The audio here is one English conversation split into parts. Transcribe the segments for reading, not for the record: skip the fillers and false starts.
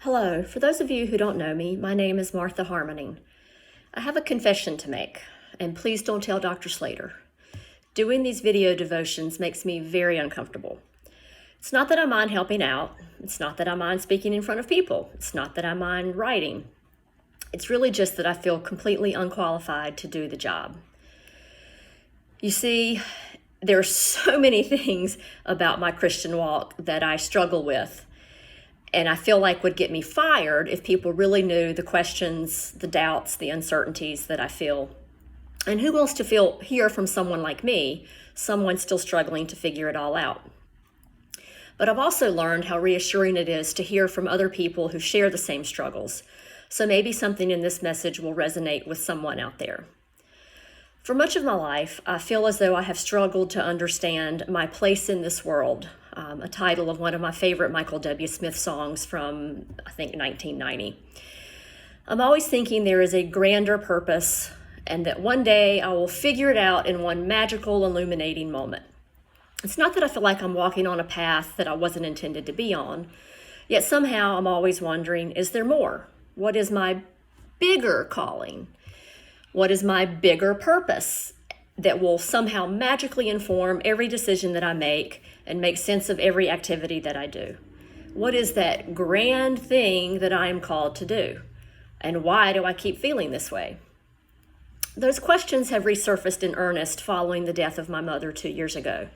Hello, for those of you who don't know me, my name is Martha Harmening. I have a confession to make, and please don't tell Dr. Slater. Doing these video devotions makes me very uncomfortable. It's not that I mind helping out. It's not that I mind speaking in front of people. It's not that I mind writing. It's really just that I feel completely unqualified to do the job. You see, there are so many things about my Christian walk that I struggle with, and I feel like would get me fired if people really knew the questions, the doubts, the uncertainties that I feel. And who wants to hear from someone like me, someone still struggling to figure it all out? But I've also learned how reassuring it is to hear from other people who share the same struggles. So maybe something in this message will resonate with someone out there. For much of my life, I feel as though I have struggled to understand my place in this world, a title of one of my favorite Michael W. Smith songs from, I think, 1990. I'm always thinking there is a grander purpose and that one day I will figure it out in one magical, illuminating moment. It's not that I feel like I'm walking on a path that I wasn't intended to be on, yet somehow I'm always wondering, is there more? What is my bigger calling? What is my bigger purpose that will somehow magically inform every decision that I make and make sense of every activity that I do? What is that grand thing that I am called to do? And why do I keep feeling this way? Those questions have resurfaced in earnest following the death of my mother 2 years ago.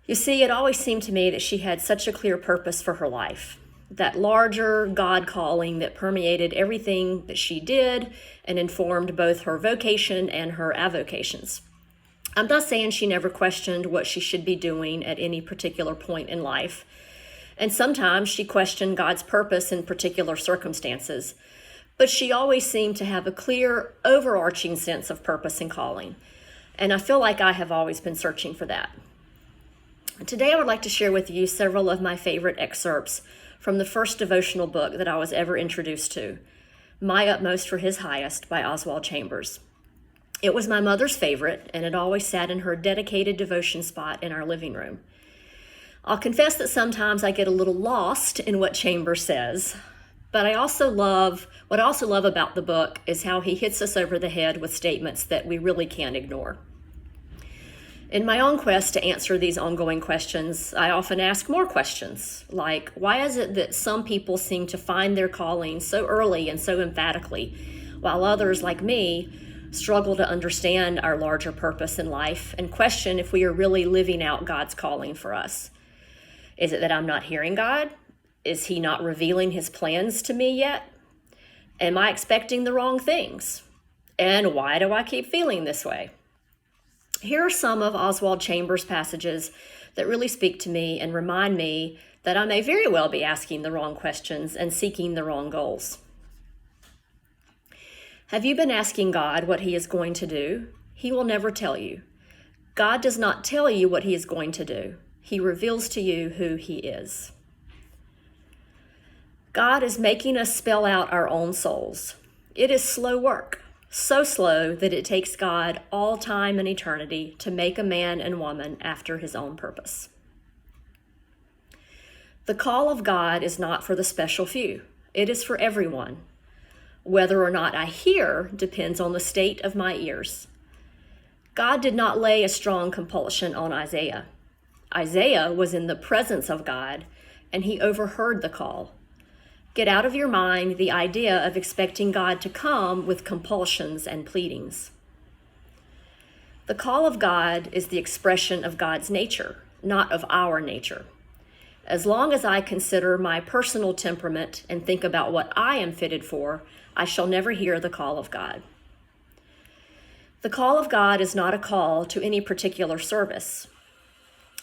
You see, it always seemed to me that she had such a clear purpose for her life, that larger God calling that permeated everything that she did and informed both her vocation and her avocations. I'm not saying she never questioned what she should be doing at any particular point in life. And sometimes she questioned God's purpose in particular circumstances. But she always seemed to have a clear, overarching sense of purpose and calling. And I feel like I have always been searching for that. Today I would like to share with you several of my favorite excerpts from the first devotional book that I was ever introduced to, My Utmost for His Highest by Oswald Chambers. It was my mother's favorite, and it always sat in her dedicated devotion spot in our living room. I'll confess that sometimes I get a little lost in what Chambers says, but what I also love about the book is how he hits us over the head with statements that we really can't ignore. In my own quest to answer these ongoing questions, I often ask more questions, like, why is it that some people seem to find their calling so early and so emphatically, while others, like me, struggle to understand our larger purpose in life and question if we are really living out God's calling for us? Is it that I'm not hearing God? Is He not revealing His plans to me yet? Am I expecting the wrong things? And why do I keep feeling this way? Here are some of Oswald Chambers' passages that really speak to me and remind me that I may very well be asking the wrong questions and seeking the wrong goals. Have you been asking God what He is going to do? He will never tell you. God does not tell you what He is going to do. He reveals to you who He is. God is making us spell out our own souls. It is slow work. So slow that it takes God all time and eternity to make a man and woman after His own purpose. The call of God is not for the special few. It is for everyone. Whether or not I hear depends on the state of my ears. God did not lay a strong compulsion on Isaiah. Isaiah was in the presence of God, and he overheard the call. Get out of your mind the idea of expecting God to come with compulsions and pleadings. The call of God is the expression of God's nature, not of our nature. As long as I consider my personal temperament and think about what I am fitted for, I shall never hear the call of God. The call of God is not a call to any particular service.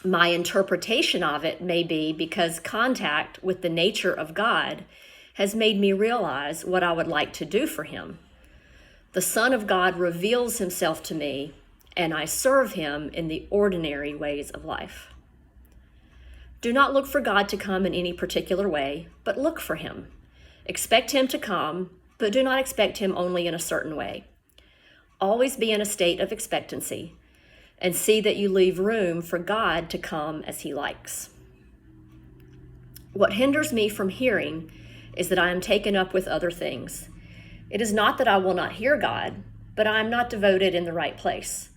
My interpretation of it may be because contact with the nature of God has made me realize what I would like to do for Him. The Son of God reveals Himself to me, and I serve Him in the ordinary ways of life. Do not look for God to come in any particular way, but look for Him. Expect Him to come, but do not expect Him only in a certain way. Always be in a state of expectancy, and see that you leave room for God to come as He likes. What hinders me from hearing is that I am taken up with other things. It is not that I will not hear God, but I am not devoted in the right place.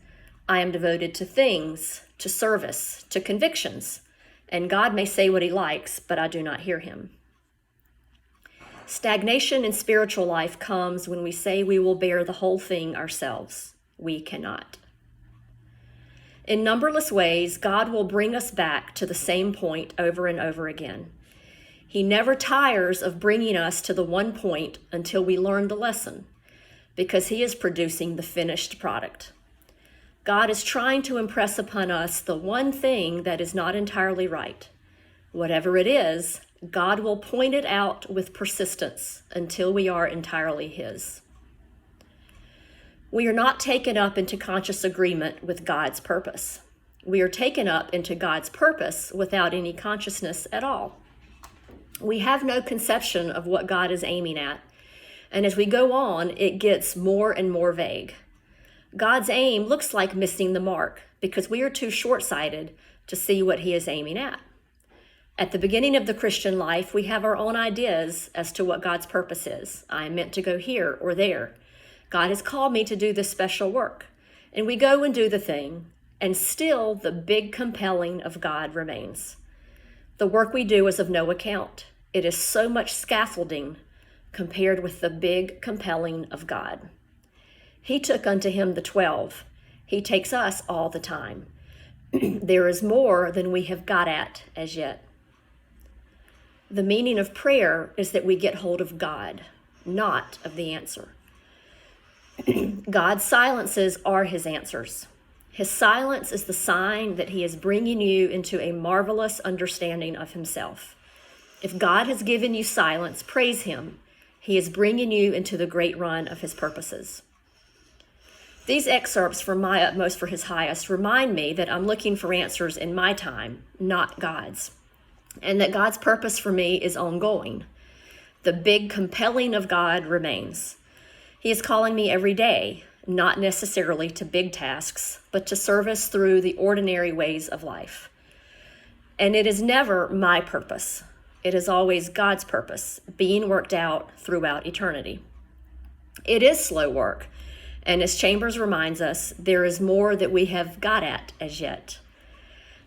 I am devoted to things, to service, to convictions, and God may say what he likes, but I do not hear him. Stagnation in spiritual life comes when we say we will bear the whole thing ourselves. We cannot. In numberless ways, God will bring us back to the same point over and over again. He never tires of bringing us to the one point until we learn the lesson, because he is producing the finished product. God is trying to impress upon us the one thing that is not entirely right. Whatever it is, God will point it out with persistence until we are entirely his. We are not taken up into conscious agreement with God's purpose. We are taken up into God's purpose without any consciousness at all. We have no conception of what God is aiming at, and as we go on, it gets more and more vague. God's aim looks like missing the mark because we are too short-sighted to see what he is aiming at. At the beginning of the Christian life, we have our own ideas as to what God's purpose is. I am meant to go here or there. God has called me to do this special work. And we go and do the thing, and still the big compelling of God remains. The work we do is of no account. It is so much scaffolding compared with the big compelling of God. He took unto him the 12. He takes us all the time. There is more than we have got at as yet. The meaning of prayer is that we get hold of God, not of the answer. God's silences are his answers. His silence is the sign that he is bringing you into a marvelous understanding of himself. If God has given you silence, praise him. He is bringing you into the great run of his purposes. These excerpts from My Utmost for His Highest remind me that I'm looking for answers in my time, not God's, and that God's purpose for me is ongoing. The big compelling of God remains. He is calling me every day, not necessarily to big tasks, but to service through the ordinary ways of life. And it is never my purpose. It is always God's purpose, being worked out throughout eternity. It is slow work, and as Chambers reminds us, there is more that we have got at as yet.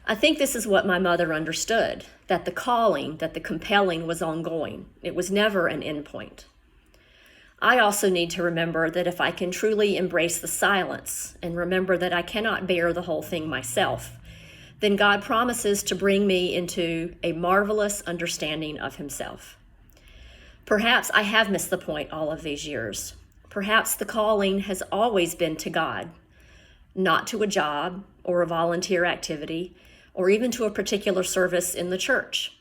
I think this is what my mother understood, that the calling, that the compelling was ongoing. It was never an end point. I also need to remember that if I can truly embrace the silence and remember that I cannot bear the whole thing myself, then God promises to bring me into a marvelous understanding of himself. Perhaps I have missed the point all of these years. Perhaps the calling has always been to God, not to a job or a volunteer activity, or even to a particular service in the church.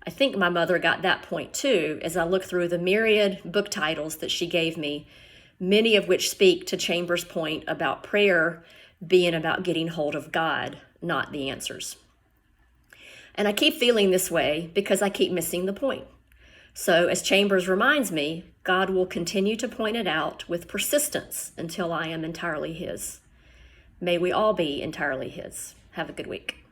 I think my mother got that point too, as I look through the myriad book titles that she gave me, many of which speak to Chambers' point about prayer being about getting hold of God, not the answers. And I keep feeling this way because I keep missing the point. So as Chambers reminds me, God will continue to point it out with persistence until I am entirely his. May we all be entirely his. Have a good week.